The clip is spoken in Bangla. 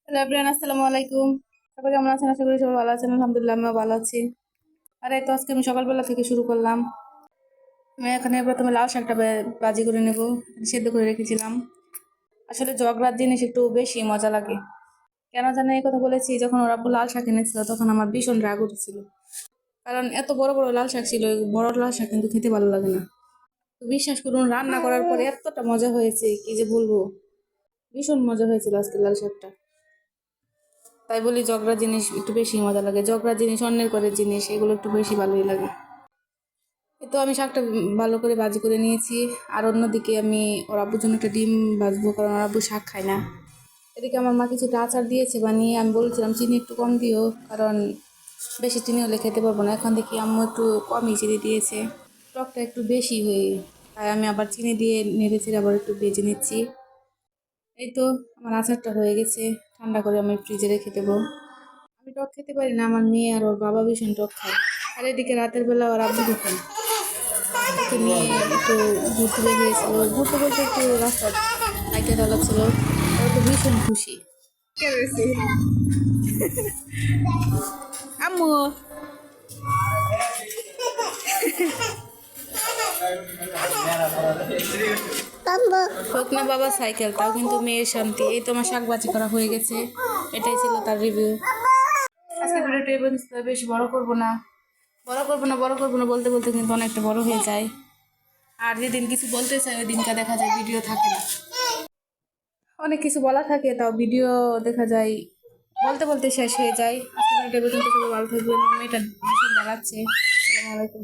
হ্যালো এভরিওয়ান, আসসালামু আলাইকুম। সবাই কেমন আছেন? আশা করি সবাই ভালো আছেন। আলহামদুলিল্লাহ, আমিও ভালো আছি। আর এই তো আজকে আমি সকালবেলা থেকে শুরু করলাম। আমি এখানে প্রথমে লাল শাকটা ভাজি করে নেব, সেদ্ধ করে রেখেছিলাম। আসলে জগরাত জিনিস একটু বেশি মজা লাগে। কেন জানি এই কথা বলেছি, যখন ওর আব্বু লাল শাক এনেছিল তখন আমার ভীষণ রাগ উঠেছিল। কারণ এত বড় বড় লাল শাক ছিল, এই বড় লাল শাক কিন্তু খেতে ভালো লাগে না। তো বিশ্বাস করুন, রান্না করার পরে এতটা মজা হয়েছে কি যে বলবো। ভীষণ মজা হয়েছিল আজকে লাল শাকটা। তাই বলি জগরা জিনিস একটু বেশি মজা লাগে। জগরা জিনিস, অন্যের করে জিনিস, এগুলো একটু বেশি ভালোই লাগে। এই তো আমি শাকটা ভালো করে ভাজি করে নিয়েছি। আর অন্যদিকে আমি ওর আব্বুর জন্য একটা ডিম ভাজবো, কারণ ওর আব্বু শাক খায় না। এদিকে আমার মা কিছুটা আচার দিয়েছে বানিয়ে। আমি বলছিলাম চিনি একটু কম দিও, কারণ বেশি চিনি হলে খেতে পারবো না। এখন দেখি আম্মু একটু কমই চিনি দিয়েছে, টকটা একটু বেশি হয়ে। তাই আমি আবার চিনি দিয়ে নেড়ে চেড়ে আবার একটু ভেজে নিচ্ছি। এই তো আমার আচারটা হয়ে গেছে, ঠান্ডা করে আমি ফ্রিজে রেখে দেবো। আমি টক খেতে পারি না, আমার মেয়ে আর ওর বাবা ভীষণ টক খায়। আর এদিকে রাতের বেলা ওর আব্বু দেখেন, ওকে নিয়ে একটু ঘুরতে বের হয়েছিল। ঘুরতে বলতে একটু রাস্তা হাইটে চালাচ্ছিল। ওরা তো ভীষণ খুশি। কে রয়েছে? আম্মু। হোক না বাবা সাইকেল, তাও কিন্তু মেয়ের শান্তি। এই তোমার শাক বাজি করা হয়ে গেছে। এটাই ছিল তার রিভিউ। আজকে ভিডিওটি এই পর্যন্ত, বেশি বড় করবো না বলতে বলতে কিন্তু অনেকটা বড় হয়ে যায়। আর যেদিন কিছু বলতে চাই ওই দিনটা দেখা যায় ভিডিও থাকে না। অনেক কিছু বলা থাকে, তাও ভিডিও দেখা যায় বলতে বলতে শেষ হয়ে যায়। আজকে ভিডিওটি এই পর্যন্ত, সবাই ভালো থাকবেন। মেয়েটা ভীষণ জ্বালাচ্ছে। আসসালামু আলাইকুম।